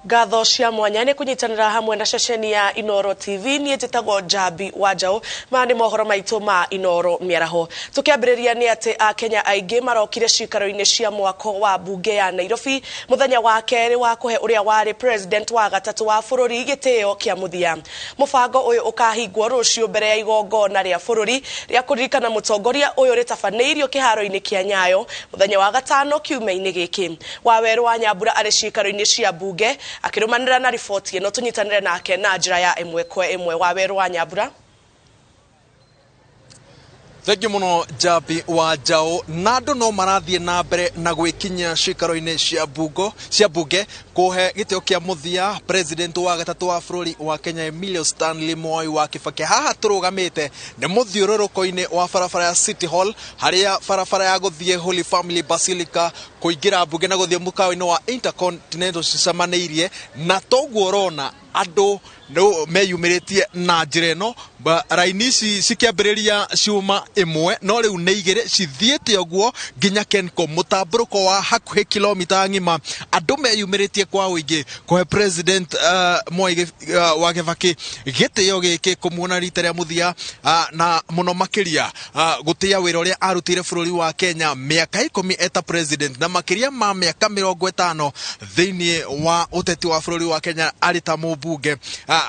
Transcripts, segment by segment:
Gatho cia mwanya ni kunyitanira hamwe na ceceni ya Inooro TV ni njitagwo Jabi Wanjau mani mohoro maitu ma Inooro Miaraho. Tukiambiriria ni ati a Kenya aingi marokire cikaro-ini cia mwako wa bunge ya Nairobi muthenya wa keri wa kuhe uria wari president wa gatatu wa bururi gitio kia muthia. Mubango uyu ukahingwo rucio mbere ya igongona ria bururi ria kuririkana mutongoria uyu ritabaneirio kiharo-ini kia Nyayo muthenya wa gatano kiumia-ini giki. Waweru wa Nyambura ari cikaro-ini cia bunge akirumanira na ripoti ino tunyitanire nake na njira ya imwe kwa imwe. Waweru wa Nyambura. Thank you muno Jabi Wanjau. Nando no marathie na mbere na gwikinya cikaro-ini cia bunge kuhe gitio kia muthia president wa gatatu wa bururi wa Kenya Emilio Stanley Moi wa Kibaki. Haha turugamite ni muthiururuko-ini wa barabara ya City Hall haria barabara ya guthie Holy Family Basilica kuingira bunge na guthie mukawa-ini wa Intercontinental cicamaneirie na toguo rona ando no meyumiritie na njira ino raini cikiambiriria ciuma imwe no riu ni igire cithiete oguo nginya Kenco mutamburuko wa hakuhi kilomita ngima andu meyumiritie kwa uingi kuhe president Moi wa Kibaki gitio giki kumuona rita ria muthia na muno makiria gutia wira uria arutire bururi wa Kenya miaka 10 eta president na makiria ma miaka 50 thiini wa uteti wa bururi wa Kenya ari ta mubunge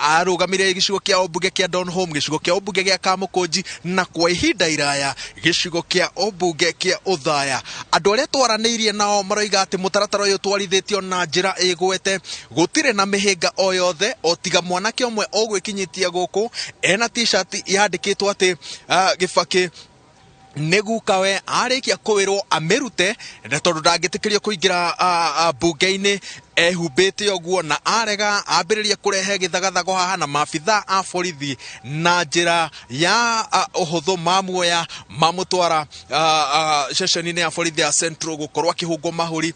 arugamire gicigo kia obunge kia Donholm, gicigo kia obunge kia Kamukunji na kwa ihinda iraya gicigo kia obunge kia Uthaya. Andu aria twaraneirie nao maroiga ati mutaratara uyu twarithitio na njira igwete gutire na mihinga o yothe otiga mwanake omwe ogwikinyitia guku ena t-shirt yandikitwo ati Kibaki negukawe arikia kuwirwo amerute na tondu ndangitikirio kuingira bunge-ini ehumbite oguo na arega ambiriria kurehe githagathago haha na maabitha a borithi na njira ya uhuthu mamuoya mamutwara ceceni-ini ya borithi ya Central gukorwo akihungwo mahuri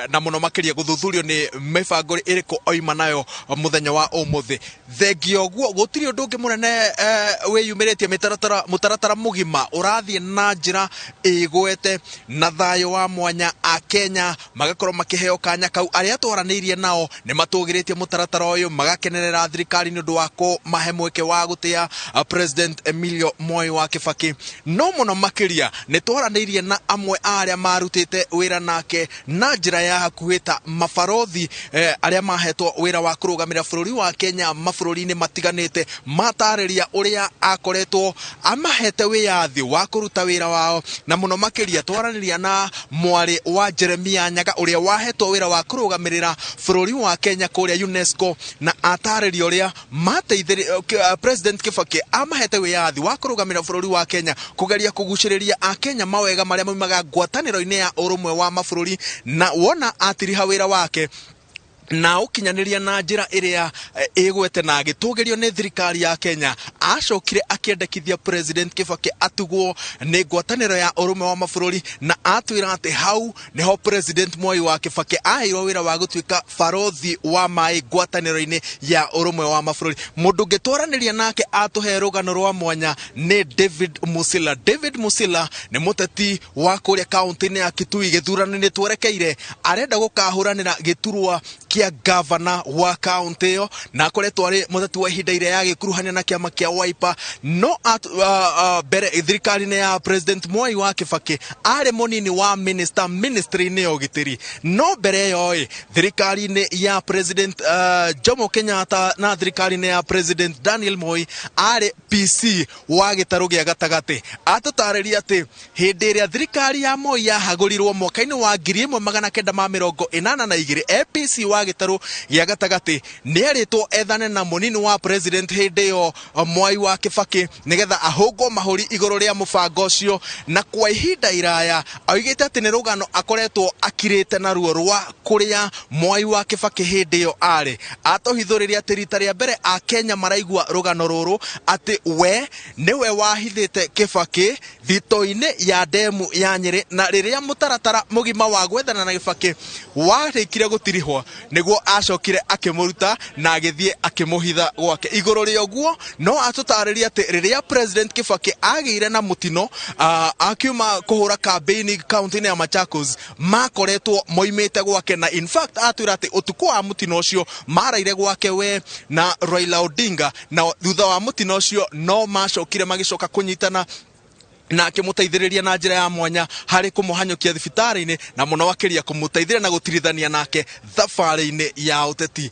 na muno makiria guthuthurio ni mibango iriku oima nayo muthenya wa umuthi. Thengio guo gutiri undu ungi munene wiyumiritie mutaratara mugima urathie na njira igwete na thayo wa mwanya a Kenya magakorwo makiheo kanya kau aria twaraneirie nao ni matugiritie mutaratara uyu magakenerera thirikari ni undu wako mahe mweke wa gutia president Emilio Moi wa Kibaki. No muno makiria ni twaraneirie na amwe aria marutite wira nake na njira ya hakuhita mabarothi aria mahetwo wira wa kurugamira bururi wa Kenya mabũrũri-inĩ matiganite matariria uria akoretwo amahete wiyathi wa kuruta wira wao na muno makiria twaraniria na mwari wa Jeremia Nyaga uria wahetwo wira wa kurugamirira bururi wa Kenya kuria UNESCO na atariria uria mateithirie president Kibaki amahete wiyathi wa kurugamira bururi wa Kenya kugeria kuguciriria a Kenya mawega maria maumaga ngwataniro-ini ya urumwe wa mabũrũri na wona atiriha wira wake na ukinyaniria na njira iria igwete na agitugerio ni thirikari ya Kenya acokire akiendekithia president Kibaki atugwo ni ngwataniro ya urumwe wa mabũrũri na atwira ati hau niho president Moi wa Kibaki aheirwo wira wa gutuika barothi wa mai ngwataniro-ini ya urumwe wa mabũrũri. Mundu ngitwaraniria nake atuhe rugano rwa mwanya ni David Musila. David Musila ni muteti wa kuria kaunti-ini ya Kitui githurano-ini twerekeire arenda gukahuranira giturwa kia governor wa county yo na koretwo ari muteti wa ihinda ire ya gikuruhania na kiama kia Wiper no bere thirikari-ini ya president Moi wa Kibaki ari munini wa ministry-ini ya ugitiri no bere yo thirikari-ini ya president Jomo Kenyatta na thirikari-ini ya president Daniel Moi ari PC wa gitaru gia gatagati atutariria ati hindi iria thirikari ya Moi yahagurirwo mwaka-ini wa 1982 APC wa gitaru gia gatagati ni aritwo ethane na munini wa president hindi yo Moi wa Kibaki nigetha ahungwo mahuri iguru ria mubango ucio na kwa ihinda iraya augite ati ni rugano akoretwo akirite na ruo rwa kuria Moi wa Kibaki hindi yo ari atohithuriria ati rita ria mbere a Kenya maraigua rugano ruru ati we niwe wahithite Kibaki thito-ini ya demu ya Nyeri na riria mutaratara mugima wa gwethana na Kibaki warikire gutirihwo niguo acokire akimuruta na agithie akimuhitha gwake iguru ria guo no aratutariria ati riria President Kibaki agire na mutino akiuma kuhura campaign county ya Machakos makoretwo moimete gwake, na in fact atwira ati utuku wa mutino ucio maraire gwake we na Raila Odinga, na thutha wa mutino ucio no macokire magicoka kunyitana na akimuteithiriria na njira ya mwanya hari kumuhanyukia thibitari-ini na muno wakiria kumuteithiria na gutirithania nake thabari-ini ya uteti.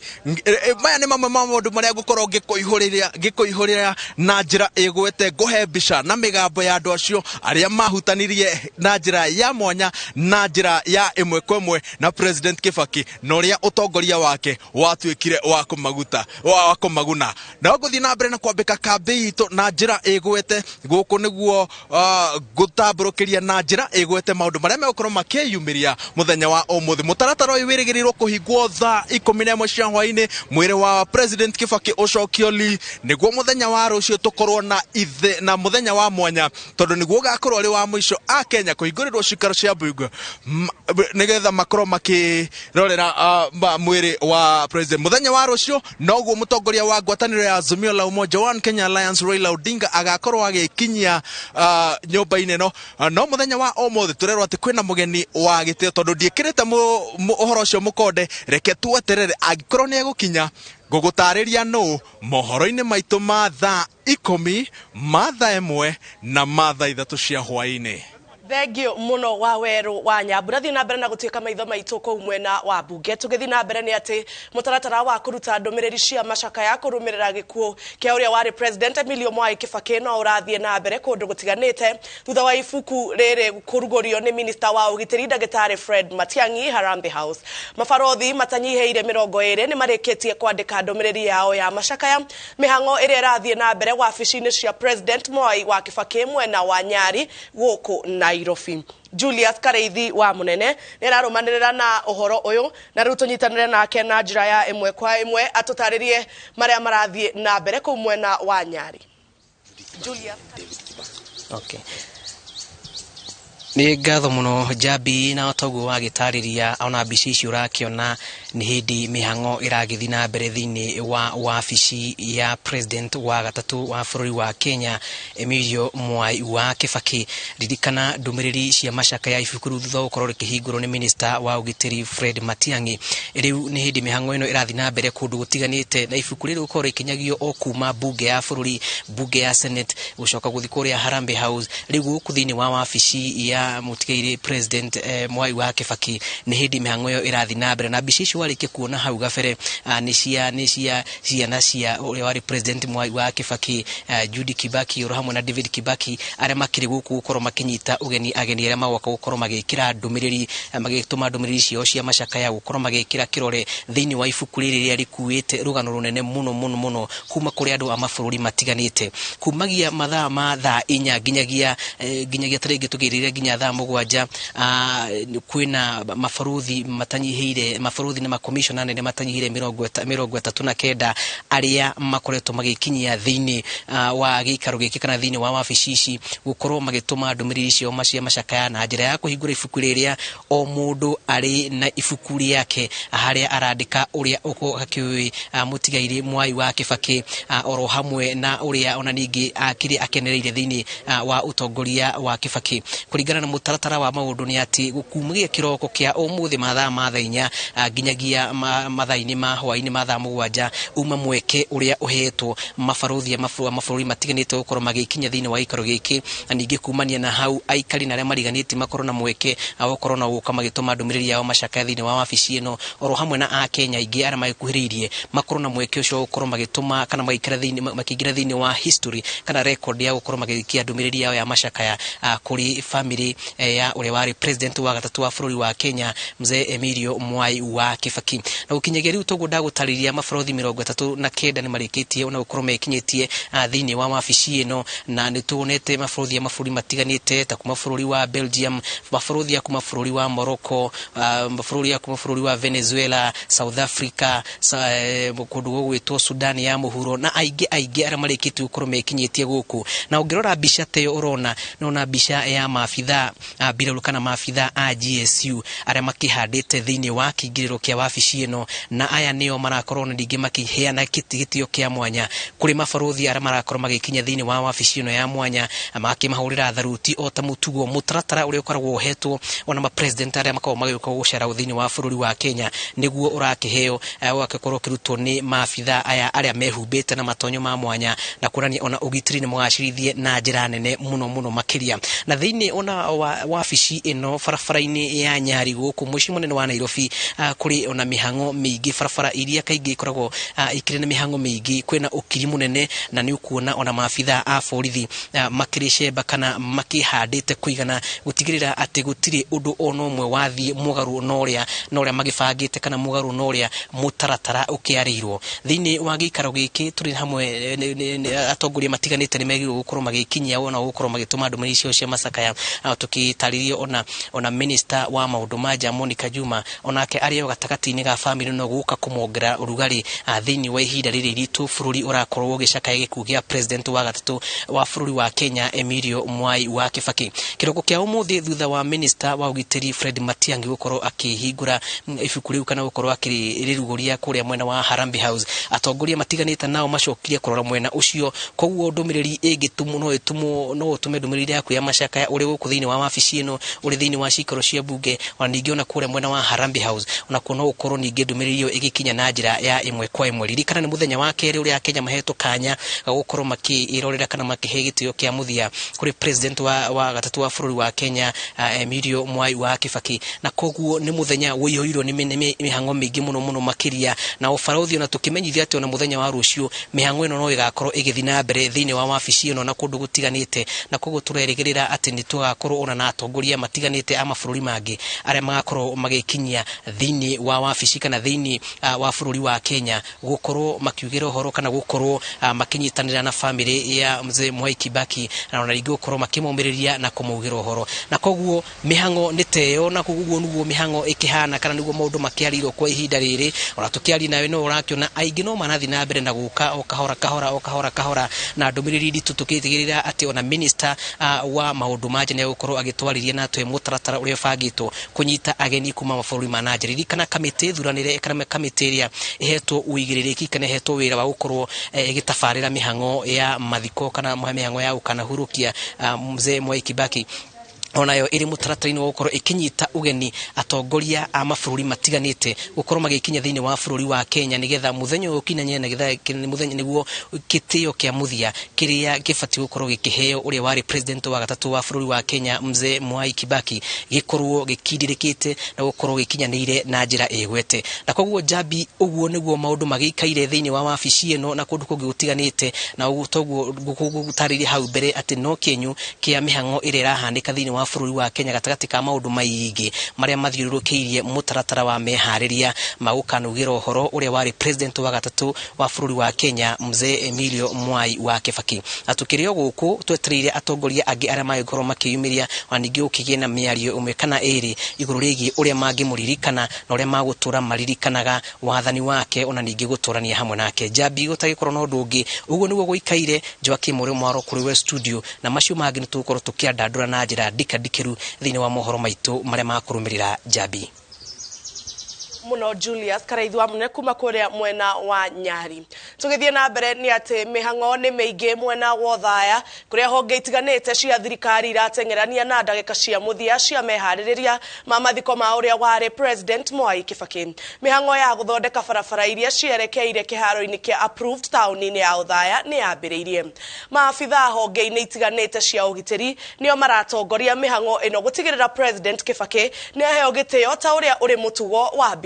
Maya ni mamwe ma maundu maria ngukorwo ngikuihurira na njira igwete nguhe mbica na migambo ya andu acio aria mahutanirie na njira ya mwanya na njira ya imwe kwa imwe na President Kibaki na uria utongoria wake watwikire wa kumaguna. Na guthii na mbere na kwambika kambi itu na njira igwete guku niguo gutamburukiria na njira igwete maundu maria megukorwo makiyumiria muthenya wa umuthi. Mutaratara uyu wirigirirwo kuhingwo thaa 11 cia hwaini, mwiri wa President Kibaki ucokioli niguo muthenya wa rucio tukorwo na ithe na muthenya wa mwanya, tondu niguo gakorwo ari wa mwisho a Kenya kuhingurirwo cikaro cia bunge nigetha makorwo makirorera mwiri wa President. Muthenya wa rucio noguo mutongoria wa ngwataniro ya Azimio la Umoja One Kenya Alliance Raila Odinga agakorwo agikinyia nyumba-ini no muthenya wa umuthi turerwo ati kwina mugeni wa gitio, tondu ndiikirite uhoro ucio mukonde, reke tweterere agikorwo ni egukinya gugutariria no mohoro-ini maitu ma thaa 10 ma thaa 1 na ma thaa 3 cia hwaini. Thengio muno wa weru wa Nyambura. Thi na mbere na gutuika maitho maitu ko mwena wa bunge. Tugithi na mbere ni ati mutaratara wa kuruta ndumiriri cia macaka ya kurumirira gikuo kia uria wari President Emilio Mwai Kibaki no urathie na mbere kundu gutiganite thutha wa ifuku riri kurugorio ni Minister wa ugitiri Ndagitari Fred Matiang'i Harambee House. Mafarothi matanyiheire 20 ni marikitie kwandika ndumiriri yao ya macaka ya mihango iria irathie na mbere wabici-ini cia President Mwai wa Kibaki mwena wa Nyari guku Nairobi. Julius Kareithi wa munene nirarumanirira na uhoro uyu na riu tunyitanire nake na njira ya imwe kwa imwe atutaririe maria marathie na mbere ku mwena wa Nyari. Julius. Okay. Ni ngatho muno Jabi na otogu wagitariria ona bici urakiona ni hindi mihango iragithi na mbere thini wa wabici ya President wa gatatu wa bururi wa Kenya Emilio Mwai wa Kibaki. Ririkana ndumiriri cia macaka ya ifukuru thutha ukorwo rikihingurwo ni Minister wa ugitiri Fred Matiang'i. Riu ni hindi mihango ino irathi na mbere kundu gutiganite na ifukuru ri ukorwo ikinyagio o kuma bunge ya bururi, bunge ya Senate gucoka guthi kuria Harambee House. Riu guku thini wa wabici ya mutigeire President Mwai wa Kibaki ni hindi mihango yo irathi na mbere na bici warike kuona hau gabere ni cia uria wari President Mwai wa Kibaki, Judy Kibaki ro hamwe na David Kibaki aria makiri guku gukorwo makinyita ageni aria magoka gukorwo magikira ndumiriri magituma ndumiriri cio cia macaka ya gukorwo magikira kirore thini wa ifuku riria rikuite rugano runene muno kuma kuri andu a mabururi matiganite kumagia mathaa ma thaa 4 nginyagia taringi tugirire nginya thaa 7 kwina mafaruthi matanyiheire mafaruthi na makomishona nene matanyiheire 39 aria makoretwo magikinyia thini wa gikaro giki kana thini wa wabici gukorwo magituma ndumiriri cio macia macaka na njira ya kuhingura ifuku riria o mundu ari na ifuku riake haria arandika uria uko akiwi mutigaire Mwai wa Kibaki oro hamwe na uria ona ningi akiri akenereire thini wa utongoria wa Kibaki. Kuringana na mutaratara wa maundu ni ati gukumagia kiroko kia umuthi mathaa ma thainya nginyagia mathaini ma hwaini mathaa 7 uma mweke uria uhetwo mafaruthi mafururi matiganite gukorwo magikinya thini wa ikaro giki ningi kumania na hau aikari na aria mariganiti makorwo na mweke agokorwo na guka magituma ndumiriri yao macaka thini wa wabici ino oro hamwe na a Kenya ingi aria magikuhiririe makorwo na mweke ucio gukorwo magituma kana magikira thini makigira thini wa history kana record ya gukorwo magikia ndumiriri yao ya macaka ya kuri family ya uria wari President wa gatatu wa bururi wa Kenya mzee Emilio Mwai wa Kibaki. Na ukinyegeri utogoda gutariria mafarothi 39 ni marikitie ona gukorwo mekinyitie thini wa wabici ino na nitunete mafarothi ya mafururi matiganite ta kuma bururi wa Belgium, mafarothi ya kuma bururi wa Morocco, mafarothi ya kuma bururi wa Venezuela, South Africa, kundu gwitwo Sudan ya muhuro na aige aria marikitie gukorwo mekinyitie guku. Na ungirora bica teyo urona nona bica ya maabitha maabitha mbirarũ kana maabitha a GSU aria makihandite thiini wa kingiriro kia wabici ino, na aya nio marakorwo na ndingi makiheana gitio kia mwanya kuri mabaruthi aria marakorwo magikinya thiini wa wabici ino ya mwanya, makimahurira tharuti o ta mutugo mutaratara uria ukoragwo uhetwo ona ma president aria makorwo magĩũka gũcera thiini wa bũrũri wa Kenya niguo urakiheo ugakorwo kirutwo ni maabitha aya aria mehumbite na matonyo ma mwanya na kuonania ona ugitiri ni mugacirithie na njira nene muno makiria. Na thiini ona wabici ino barabara-ini ya Nyari guku muciĩ munene wa Nairobi kuri ona mihango miingi barabara iria kaingi ikoragwo ikiri na mihango miingi kwina ukiri munene, na ni ukuona ona maabitha a borithi makiricemba kana makihandite kuigana gutigirira ati gutiri undu ono umwe wathie mugaru noria magibangite kana mugaru noria mutaratara ukiarirwo thiini wa gikaro giki turi hamwe atongoria matiganite ni megirwo gukorwo magikinyia ona gukorwo magituma ndumĩrĩri icio cia macakaya tukitaririo ona minister wa maundu ma nja Monica Juma onake ario gatagati-ini ga family no guka kumongera urugari thiini wa ihinda riri ritu bũrũri urakorwo gicakaya gikuũ gia president wa gatatu wa bũrũri wa Kenya Emilio Mwai wa Kibaki. Kiroko kia umuthi thutha wa minister wa ugitiri Fred Matiang'i gukorwo akihingura ibuku riu kana gukorwo akiriruguria kuria mwena wa Harambee House, atongoria matiganite nao macokirie kurora mwena ucio, koguo ndumiriri ingitumu no utume ndumiriri yaku ya macakaya uri guku thiini wa wabici ino uri thiini wa cikaro cia bunge ona ningi ona kuria mwena wa Harambee House ona kuno ukorwo ningi ndumiriri iyo igikinya na njira ya imwe kwa imwe. Ririkana ni muthenya wa keri uri Kenya mahetwo kanya gukorwo makirorera kana makihe gitio kia muthia kuri president wa gatatu wa bũrũri wa Kenya Emilio Mwai wa Kibaki, na koguo ni muthenya wihoirwo ni mihango mingi muno makiria, na ubarothi ona tukimenyithia ati ona muthenya wa rucio mihango ino no igakorwo igithi na mbere thiini wa wabici ino na kundu gutiganite, na koguo turerigirira ati ni tugakorwo ona na atongoria matiganite ama bũrũri mangi aria magakorwo magikinyia thiini wa wabici kana thiini wa bũrũri wa Kenya gukorwo makiugira uhoro kana gukorwo makinyitanira na family ya mzee Mwai Kibaki na ona ringi gukorwo makimomiriria na kumugira uhoro, na koguo mihango niteo na koguo nuguo mihango ikihana kana niguo maundu makiarirwo kwa ihinda riri. Ona tukiari nawe no urakiona aingi no marathi na mbere na guka o kahora na ndumiriri nditu tukitigirira ati ona minister wa maundu ma nja ni gukorwo agitwariria na twe mutaratara uria bangitwo kunyita ageni kuma mabũrũri ma nanja. Ririkana kamiti thuranire kana kamiti iria ihetwo uigiririki kana ihetwo wira wa gukorwo igitabarira mihango ya mathiko kana mihango ya ukanahurukia mzee Mwai Kibaki onayo iri mutaratara-ini wa gukorwo ikinyita ugeni atongoria a mabũrũri matiganite gukorwo magikinya thiini wa bũrũri wa Kenya nigetha muthenya ukinanye na muthenya niguo kitio kia muthia kiria gibati gukorwo gikiheo uria wari president wa gatatu wa bũrũri wa Kenya mzee Mwai Kibaki gikorwo gikindirikite na gukorwo gikinyanire na njira igwete. Na koguo Jabi uguo niguo maundu magikaire thiini wa wabici ino na kundu kungi gutiganite, na uguo toguo gutariria hau mbere ati no kinyu kia mihango ire irahanika thiini wa bũrũri wa Kenya gatagati ka maundu maingi maria mathiurukirie mutaratara wa mehariria magukanugira uhoro uria wari president wa gatatu wa bũrũri wa Kenya mzee Emilio Mwai wa Kibaki. Atukirio guku twetereire atongoria angi aria magikorwo makiyumiria waningi ukigie na miario umwe kana iri iguru rigi uria mangimuririkana na uria magutura maririkanaga wathani wake ona ningi guturania hamwe nake. Jabi gutagikorwo no ndungi uguo niguo guikaire Joakim uri mwaro kuri we studio na macio mangi nitukorwo tukiandandura na njira dikiru thiini wa mohoro maitu maria makurumirira Jabi muno Julius Karaithwa mune kuma kuria mwena wa Nyari. Tugithie na mbere ni ati mihango ni meingi mwena wa Thaya kuria honge itiganite cia thirikari iratengerania na ndagika cia muthia cia mehaririria ma mathiko ma uria wari president Mwai Kibaki. Mihango ya guthondeka barabara iria cierekeire kiharo-ini kia approved town-ini ya Thaya ni yambiriirie. Maabitha honge-ini itiganite cia ugitiri nio maratongoria mihango ino gutigirira president Kibaki ni aheo gitio ta uria uri mutugo wa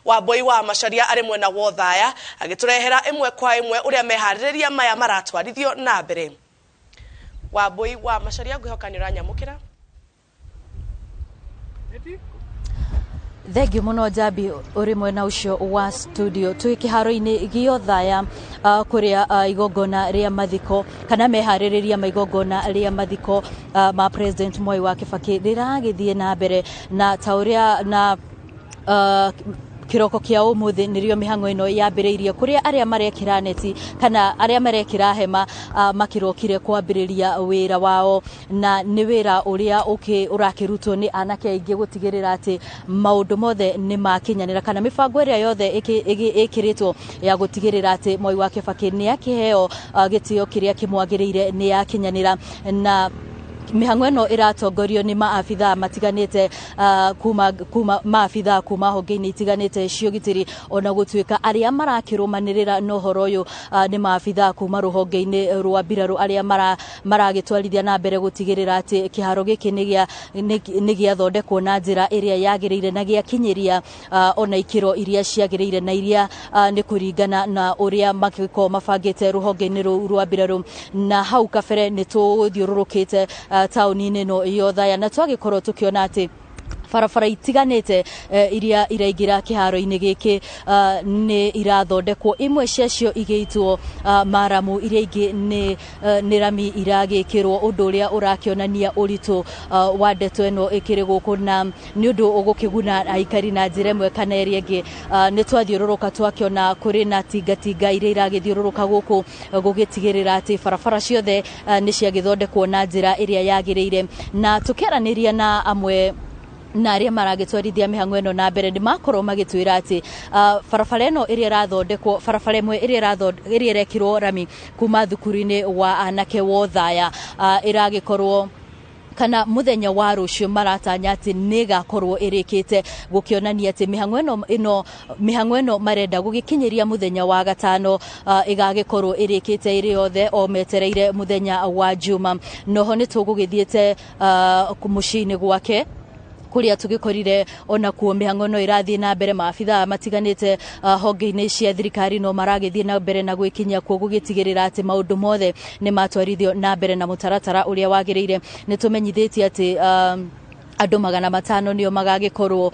Wambui wa Macharia ari mwena wa Thaya agiturehera imwe kwa imwe uria mehaririria maya maratwarithio na mbere. Wambui wa Macharia ngwihoka ni uranyamukira. Thengio muno Jabi uri mwena ucio wa studio twikiharo-ini gio Thaya kuria igongona ria mathiko kana mehaririria maigongona ria mathiko ma president Mwai wa Kibaki riragithie na mbere na tauria na kiroko kia umuthi nirio mihango ino yambiriirie kuria aria marekira neti kana aria marekira hema makirokire kwambiriria wira wao na ni wira uria urakirutwo ni anake aingi gutigirira ati maundu mothe ni makinyanira kana mibango iria yothe ikiritwo ya gutigirira ati Mwai wa Kibaki ni akiheo gitio kiria kimwagiriire ni yakinyanira na mihango ino iratongorio ni maafitha matiganite kuma maafitha kuma honge-ini itiganite ciogitiri ona gutuika aria marakirumanirira no horo uyu ni maafitha kuma ruhonge-ini rwa mbiraru aria maragitwarithia na mbere gutigirira ati kiharo giki ni giathondekwo na njira iria yagiriire na giakinyiria ona ikiro iria ciagiriire na iria ni kuringana na uria makiko mabangite ruhonge-ini rwa mbiraru na hau kabere ni tuthiururukite tauni-ini no yothaya na twagikorwo tukiona ati farafara itiganite iria iraigira kiharo-ini giki ni irathondekwo imwe ciacio igeitwo maramu iria ingi ni rami iragikirwo undu uria urakionania uritu wa ndeto ino ikiri guku na ni undu ugukiguna aikari na njira imwe kana iria ingi ni twathiururuka twakiona kuri na tingatinga iria iragithiururuka guku gugitigirira ati farafara ciothe ni ciagithondekwo na njira iria yagiriire na tukeraniria na amwe na aria maragitwarithia mihango ino na mbere ni makorwo magitwira ati farafara ino iria irathondekwo farafara imwe iria irekirwo rami kuma thukuru-ini wa anake wothaya iragikorwo kana muthenya wa rucio maratanya ati nigakorwo irikite gukionania ati mihango ino marenda gugikinyiria muthenya wa gatano igagikorwo irikite iri yothe o metereire muthenya wa juma noho ni tugugithiete muciini gwake kuria tugikorire ona kuo mihango no irathie na mbere maafitha matiganite honge-ini cia thirikari no maragithie na mbere na gwikinya kuo gugitigirira ati maundu mothe ni matwarithio na mbere na mutaratara uria wagiriire ni tumenyithitie ati andu 500 nio magagikorwo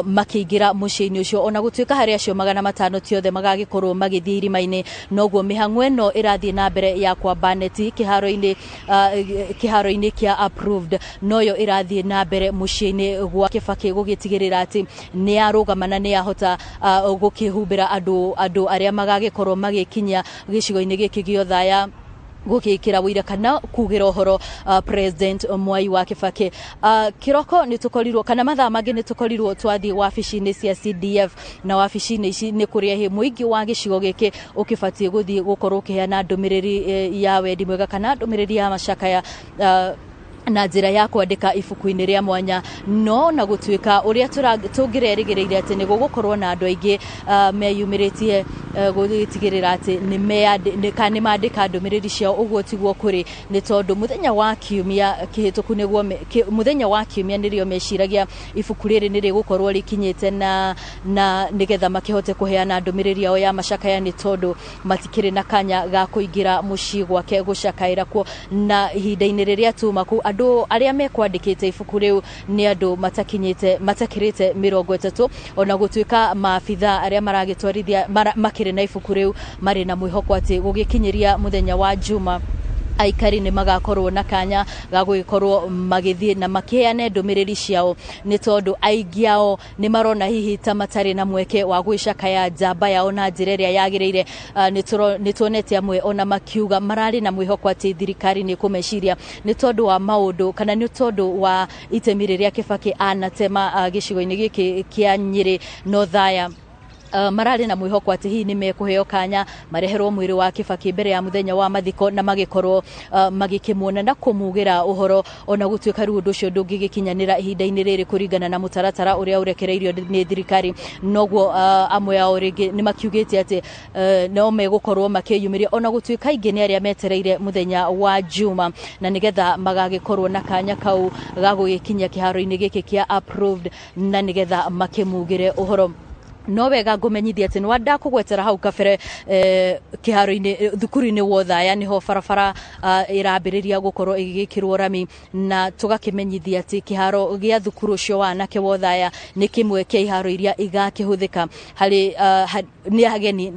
makiingira muciini ucio ona gutuika hari acio 500 tiothe magagikorwo magithie irima-ini noguo mihango ino irathie na mbere ya kwamba neti kiharo-ini kia approved noyo irathie na mbere muciini gwa Kibaki gugitigirira ati ni arugamana ni ahota gukihumbira andu aria magagikorwo magikinya gicigo-ini giki giothaya gukikira wira kana kugira uhoro President Mwai wa Kibaki kiroko nitukorirwo kana mathaa mangi nitukorirwo twathi wabici-ini cia CDF na wabici-ini ici ni kuria hi muingi wa gicigo giki ukibatie guthii gukorwo kiheana ndumiriri ya wendi mwega kana ndumiriri ya macakaya na njira ya kwandika ibuku-ini ria mwanya no na gutuika uria tungirerigiriire ati ni gugukorwo na andu aingi meyumiritie gutigirira ati ni mandika ndumiriri ciao uguo tiguo kuri ni tondu muthenya wa kiumia kihituku niguo muthenya wa kiumia nirio meciragia ibuku riri niri gukorwo rikinyite na nigetha makihote kuheana ndumiriri yao ya macakaya ni tondu matikiri na kanya ga kuingira mucii gwake gucakaira kuo na ihinda-ini riria tumaku andu aria mekwandikite ibuku riu ni andu matakirite 30 ona gutuika maafitha aria maragitwarithia makiri na ibuku riu mari na mwihoko ati gugikinyiria muthenya wa juma aikari ni magakorwo na kanya ga gugikorwo magithie na makiane ndumiriri ciao ni tondu aingi ao ni marona hihi ta matari na mweke wa gwicakaya njamba yao na njira iria yagiriire ni tuonete amwe ona makiuga marari na mwihoko ati thirikari ni kumeciria ni tondu wa maundu kana ni tondu wa itemi riria Kibaki anatema gicigo-ini giki kia Nyeri no thaya marari na mwihoko ati hii ni mekuheo kanya mareherwo mwiri wa Kibaki mbere ya muthenya wa mathiko na magikorwo magikimwona na kumugira uhoro ona gutuika ru undu ucio ndungigikinyanira ihinda-ini riri kuringana na mutaratara uria urekereirio ni thirikari noguo amwe ao ringi ni makiugitie ati no megukorwo makiyumiria ona gutuika ingi ni aria metereire muthenya wa juma na nigetha magagikorwo na kanya kau ga gugikinya kiharo-ini giki kia approved na nigetha makimugire uhoro no wega ngumenyithia ati nwanda kugwetera hau kabere kiharo-ini thukuru-ini wothaya niho barabara irambiriria gukorwo igikirwo rami na tugakimenyithia ati kiharo gia thukuru cio wa anake wothaya ni kimwe kia iharo iria igakihuthika hari ni ageni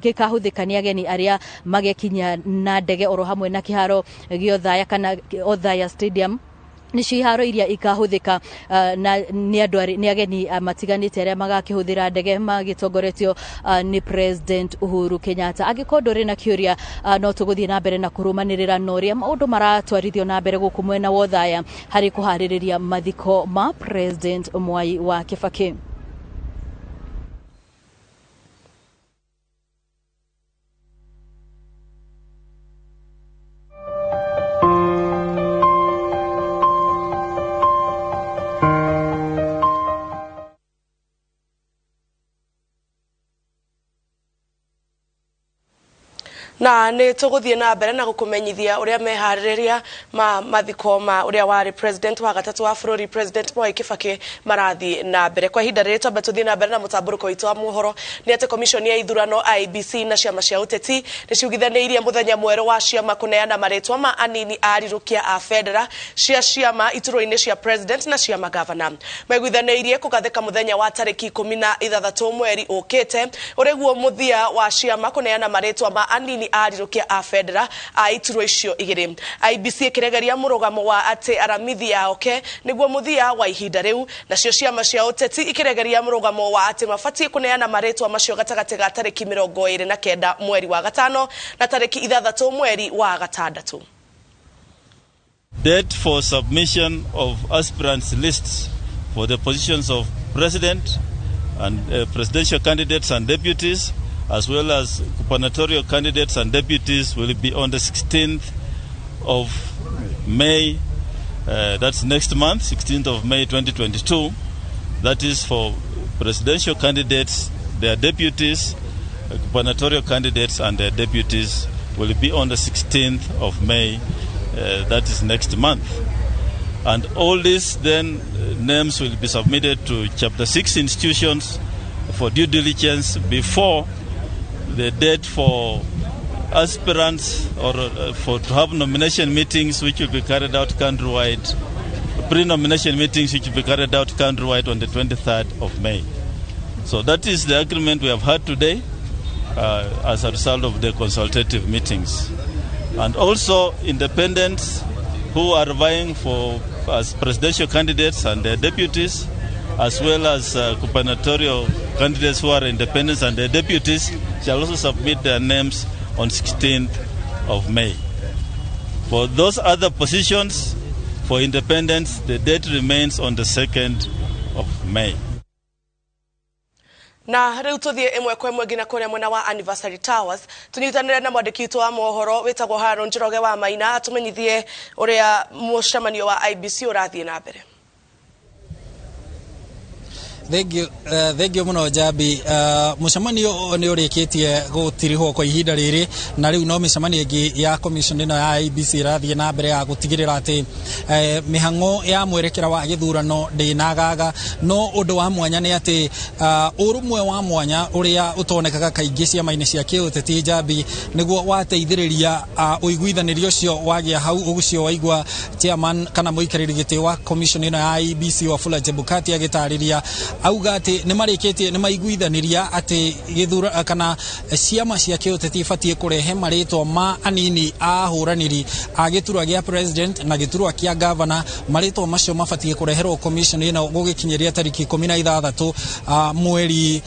gikahuthika ni ageni aria magekinya na ndege oro hamwe na kiharo giothaya kana Othaya Stadium ni ciharo iria ikahuthika na ni andu ni ageni matiganite aria magakihuthira ndege magitongoretio ni President Uhuru Kenyatta. Agikondo rina kiuria no tuguthie na mbere na kurumanirira noria maundu maratwarithio na mbere guku mwena wa Thaya hari kuhaririria mathiko ma President Mwai wa Kibaki. Na ne tuguthie na mbere na gukumenyithia uria mehaririria mathiko ma uria wari president wa gatatu wa bururi President Mwai Kibaki marathi na mbere kwa ihinda riri twamba tuthie na mbere na mutamburuko witu wa muhoro ni ate commission ya ithurano IBC na ciama cia uteti ni ciugithaniirie muthenya mweru wa ciama kuneana maritwa ma anini arirukia a federal cia ciama ituro-ini cia president na ciama governor maiguithaniirie kugathika muthenya wa tariki 16 mweri ukite uriguo muthia wa ciama kuneana maritwa ma anini arirukia a federal a ituro icio igiri. IBC ikiregeria murugamo wa ati aramithi yaoke niguo muthia wa ihinda riu nacio ciama cia uteti ikiregeria murugamo wa ati mafatie kuneana maritwa macio gatagati ga tariki 29 mweri wa gatano na tariki 6 mweri wa gatandatu. Date for submission of aspirants lists for the positions of president and presidential candidates and deputies, as well as gubernatorial candidates and deputies, will be on the 16th of May, that's next month, 16th of May 2022. That is for presidential candidates, their deputies, gubernatorial candidates and their deputies will be on the 16th of May, that is next month. And all these then names will be submitted to Chapter 6 institutions for due diligence before the date for aspirants or to have nomination meetings which will be carried out countrywide, pre-nomination meetings which will be carried out countrywide on the 23rd of May. So that is the agreement we have had today as a result of the consultative meetings. And also independents who are vying for as presidential candidates and their deputies, as well as gubernatorial candidates who are independents and their deputies, shall also submit their names on 16th of May. For those other positions, for independents, the date remains on the 2nd of May. Na riu tuthie imwe kwa imwe ngina kuria mwena wa Anniversary Towers tunyitanire na mwandiki wa mohoro wetagwo Haron Njoroge wa Maina atumenyithie uria mucamanio wa IBC urathie na mbere. Thank you muno Jabi. Mucamanio ni urikitie gutirihwo kwa ihinda riri na riu no micamanio ingi ya commission ino ya IBC irathie na mbere ya gutigirira ati mihango ya mwerekera wa githurano ndinagaga no undu wa mwanya ni ati urumwe wa mwanya uria utonekaga kaingi ciama-ini cia kiuteti Jabi niguo wateithiriria uiguithanirio cio wagia hau ugucio waigua chairman kana muikariri giti wa commission ino ya IBC wa Fula Chebukati agitariria auga ati ni mariketie ni maiguithaniria ati githura kana ciama cia kiuteti fatie kurehe maritwa ma anini a huraniri a giturwa gia president na giturwa kia governor maritwa macio mafatie kureherwo commission ino gugikinyeria tariki 16 mweri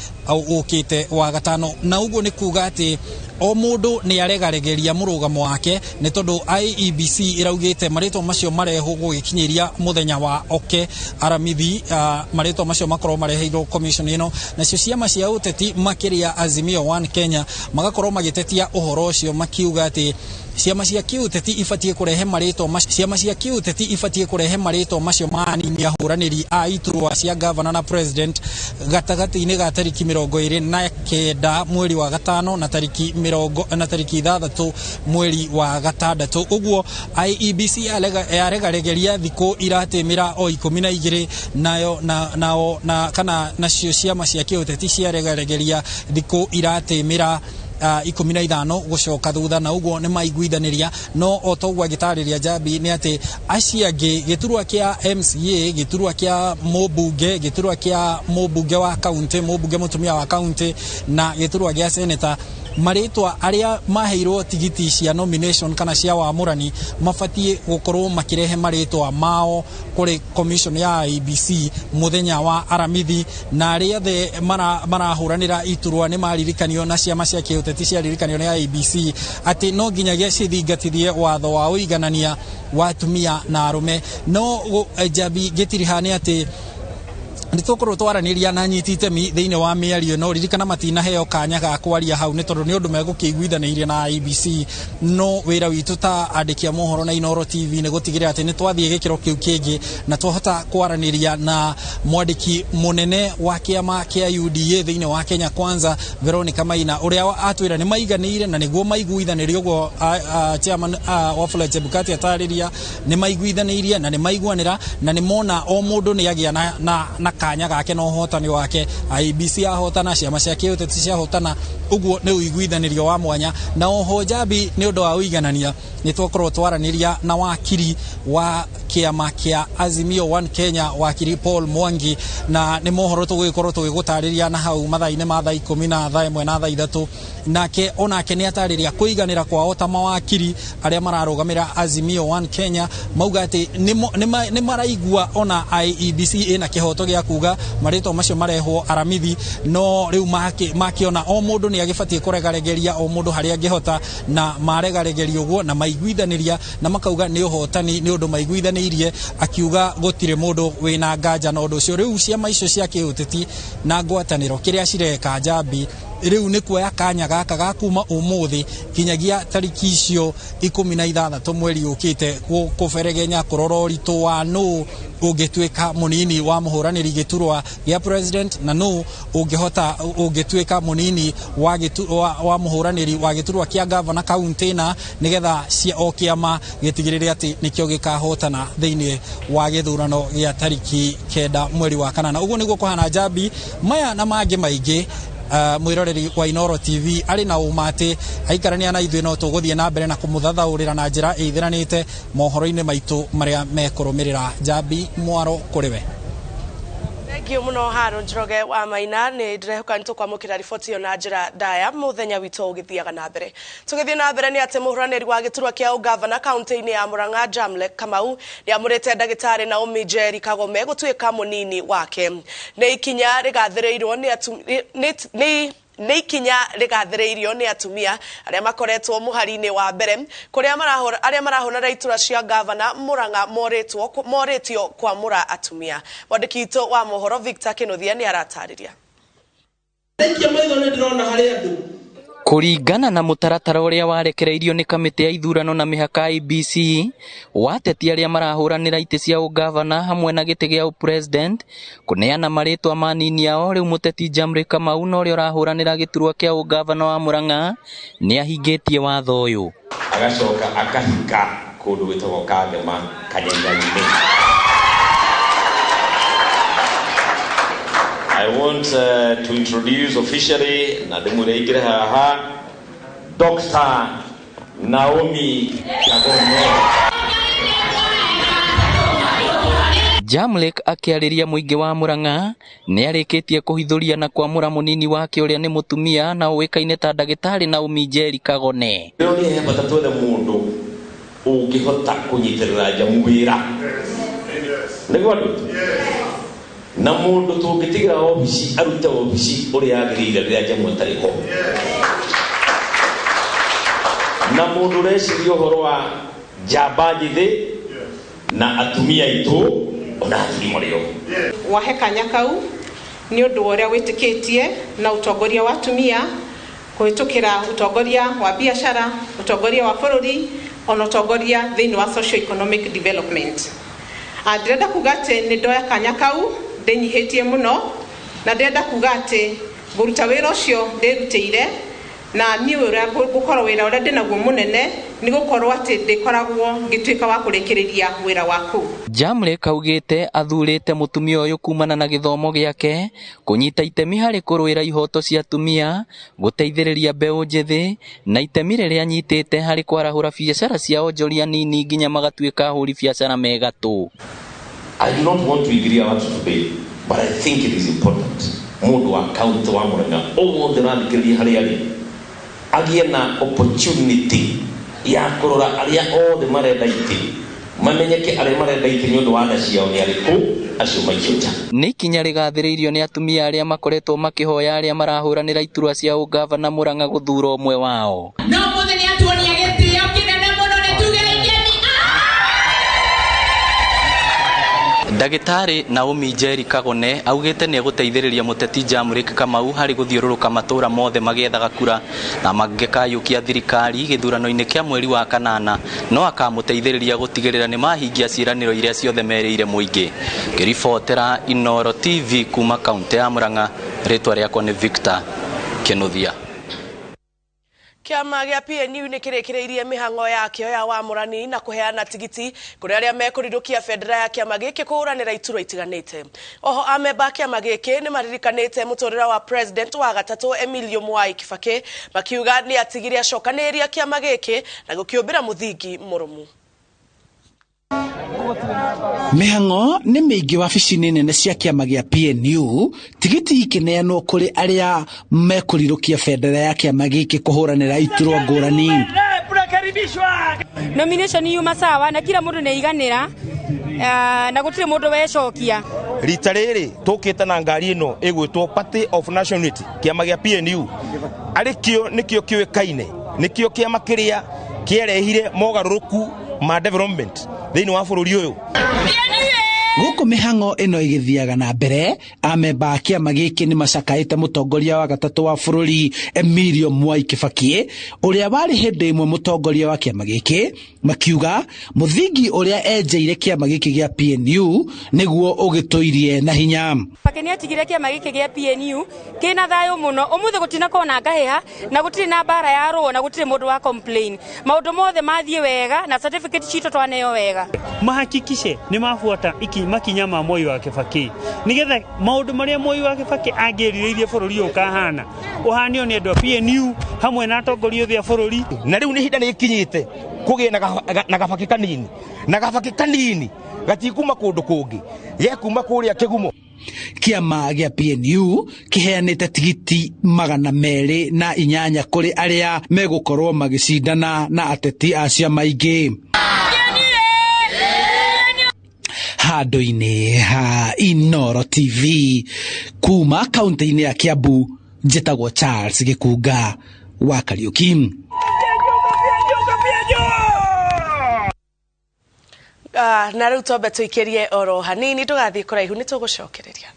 ukite wa gatano na uguo ni kuga ati o mundu ni aregaregeria murugamo wake ni tondu IEBC iraugite maritwa macio mareho gugikinyeria muthenya wa oke aramithi maritwa macio makoro mareheirwo commission ino na cio ciama cia uteti makiria Azimio One Kenya magakorwo magitetia uhoro ucio makiuga ati ciama cia kiuteti ifatie kurehe maritwa macio ciama cia kiuteti ifatie kurehe maritwa macio manini ahuraniri a iturwa cia governor na president gatagati-ini ga tariki 29 mweri wa gatano na tariki 6 mweri wa gatandatu uguo IEBC yaregaregeria thiko iratemira o 12 nayo na kana nacio ciama cia kiuteti ciaregaregeria thiko iratemira 15 gucoka thutha na uguo ni maiguithaniria no otogwa gitariria Jabi ni ati aciangi giturwa kia MCA giturwa kia mubunge wa county mubunge mutumia wa county na giturwa gia senator maritwa aria maheirwo tigiti cia nomination kana cia wamurani mafatie gukorwo makirehe maritwa mao kuri commission ya IEBC muthenya wa aramithi na aria the marahuranira iturwa ni maririkanio na ciama cia kiuteti cia ririkanio ya IEBC ati no nginyagia cithingatithie watho wa uiganania wa atumia na arume no Jabi gitirihane ati nitukorwo twaraniria na nyitite mi thiine wa miario no ririkana matina heo kanya ga kwaria hau ni tondu ni undu megukiguithaniria na IEBC no wira witu ta andikia mohoro na Inooro TV ni gutigirira ati ni twathie gikiro kiu kingi na twahota kwaraniria na mwandiki munene wa kiama kia UDA thiine wa Kenya Kwanza Veronica Maina uria atwira ni maiganire na niguo maiguithaniria ugo chairman Wafula Chebukati atariria ni maiguithaniria na ni maiguanira na ni mona o mundu ni agia na kanya gake no hotani wake IEBC ahotana ciama cia kiuteti cia hotana uguo ni uiguithanirio wa mwanya na oho Jabi ni undu wa uiganania ni twakorwo twaraniria na wakiri wa kiama kia Azimio One Kenya wakiri Paul Mwangi na ni mohoro tugikorwo tugigutariria na hau mathaine ma thaa 10 na thaa 1 na thaa 3 nake onake ni atariria kuiganira kwa ota mawakiri aria mararugamira Azimio One Kenya mauga ati ni maraigua ona IEBC ina kihoto gia kuga marito macio marehwo aramithi no riu makiona o mundu ni agifatie kuregaregeria o mundu haria angihota na maregaregeria uguo na maiguithaniria na makauga ni uhotani ni undu maiguithanirie akiuga gutire mundu wina nganja na undu ucio riu ciama icio cia kiuteti na ngwataniro kiria cireka Jabi riu ni kuoya kanya gaka gakuma umuthi kinyagia tariki icio 16 mweri ukite kuferegenya kurororitu wa no ugituika munini wa muhuraniri giturwa ya president na no ugihota ugituika munini wa muhuraniri wa giturwa kia governor county na nigetha cia okiama gitigirire ati nikio gikahotana thiini wa githurano gia tariki 9 mweri wa kanana uguo niguo kuhana Jabi maya na mangi maingi mwiroreri wa Inooro TV ari na umate aikarania na ithuĩ no tuguthie na mbere na kumuthathaurira na njira ithiranite mohoro-ini maitu maria mekurumirira Jabi mwaro kuriwe Thank muno Haron Njoroge wa Maina ni ndirehoka nitukwamukira riboti yo na njira ndaya muthenya witu ugithiaga na mbere tugithie na mbere ni ati muhuraniri wa giturwa kia governor county-ini ya Murang'a Jamlek Kamau ni amurete ndagitari na Umijeri Kagome gutuika munini wake ni ikinya rigathireirwo ni ikinya rigathireirio ni atumia aria makoretwo muhari-ini wa mbere kuria aria marahonera itura cia governor Murang'a moritio kwamura atumia mwandiki itu wa mohoro Victor Kinuthia ni aratariria Kuringana na mutaratara uria warekereirio ni kamiti ya ithurano na mihaka IEBC wateti aria marahuranira ite cia ugavana hamwe na giti gia president kuneana maritwa manini ao riu muteti Jamlek Kamau no rio rahuranira giturwa kia ugavana wa Murang'a ni ahingitie watho uyu agacoka akahika kundu gwitagwo Kagema Kanyenga-ini. I want to introduce officially Nademureikire haha Dr. Naomi Kagome. Jamlek akiariria muingi wa Murang'a ni arikitie kuhithuria na kwamura munini wake uria ni mutumia na uikaine ta ndagitari na Umijeri Kagone. Leo ni hepata twethe mundu ungihota kunyitirira jamu wira. Niguo ndu? Na mundu tungitigira ofisi arute ofisi uria agirire riria jamu atariho. Na mundu reciria uhoro wa jamba njithi na atumia itu ona atimorio wahe kanya kau ni undu uria witikitie na utongoria wa atumia kuhitukira utongoria wa biashara utongoria wa bururi ona utongoria thiini wa socio economic development. Ndirenda kuga ati ni ndoya kanya kau ndinyihitie muno na ndirenda kuga ati nguruta wira ucio ndirutire na ni uria gukorwo wira uria ndinaguo munene ni gukorwo ati ndikoragwo ngituika wa kurikiriria wira waku. Jamlek augite athurite mutumia uyu kumana na githomo giake kunyita itemi hari kurwira ihoto cia atumia guteithiriria mbeu njithi na itemi riria anyitite hari kwarahura biacara cia onjoria nini nginya magatuika ahuri biacara megatu. I do not want to agree on today, but I think it is important. Mundu wa county wa Murang'a omuthi rathikiriria hari ari agie na opportunity ya kurora aria othe marenda iti mamenyeke aria marenda iti ni undu wa tha ciao ni ariku acio maikioja ni kinya rigathiriirio ni atumia aria makoretwo makihoya aria marahuranira iturwa cia ugavana Murang'a guthura umwe wao no muthe ni atuonia gitio kinene muno ni tugereirie Ndagitari Naomi Njeri Kagone augite ni eguteithiriria muteti Jamurick Kamau hari guthiururuka matura mothe magiethaga kura na mangikayukia thirikari githurano-ini kia mweri wa kanana no akamuteithiriria gutigirira ni mahingia ciiraniro iria ciothe merire muingi. Ngiribotera Inooro TV kuma kaunti ya Murang'a, ritwa riakwa ni Victor Kinuthia. Kiama gia PNU ni kirekireirie mihango yakio ya wamurani na kuheana tigiti kuri aria mekurirukia federa ya kiama giki kuhuranira iturwa itiganite. Oho ameba kiama giki ni maririkanite muturira wa president wa gatatu Emilio Mwai Kibaki makiuga ni atigire acokaniria kiama giki na gukiumbira muthingi murumu. Mihango ni mingi wabici-ini nene cia kiama gia PNU tigiti ikineanwo kuri aria mekurirukia federa ya kiama giki kuhuranira iturwa ngurani. Nomination yuma sawa na kila mundu neiganira na gutire mundu wecokia. Rita riri tukite na ngari ino igwitwo Party of National Unity kiama gia PNU arikio nikio kiwekaine nikio kiama kiria kierehire mogaruruku ma development thiini wa bururi uyu. Guku mihango ino igithiaga na mbere ameba kiama giki ni macakaite mutongoria wa gatatu wa bururi Emilio Mwai Kibaki uria wari hindi imwe mutongoria wa kiama giki makiuga muthingi uria enjeire kiama giki gia PNU niguo ugituirie na hinya. Kibaki ni atigire kiama giki gia PNU kina thayo muno umuthe gutina kona ngaheha na gutire na bara ya ruo na gutire mundu wa complain maundu mothe mathie wega na certificate cito twaneyo wega mahakikishe ni mafuata makinya ma Mwai wa Kibaki nigetha maundu maria Mwai wa Kibaki angiririirie bururi ukahana uhanio ni andu PNU hamwe na atongoria othe a bururi na riu ni hinda ni ikinyite kugie na Gabaki kanini na Gabaki kanini gatikuma kundu kungi yekuma kuria kigumo. Kiama gia PNU kiheanite tigiti 208 kuri aria megukorwo magicindana na ateti a ciama ingi. Handu-ini ha Inooro TV kuma kaunti-ini ya Kiambu, njitagwo Charles Gikunga wa Kariuki. Na riu twambe tuikirie oro hanini tugathie kuraihu ni tugucokereria.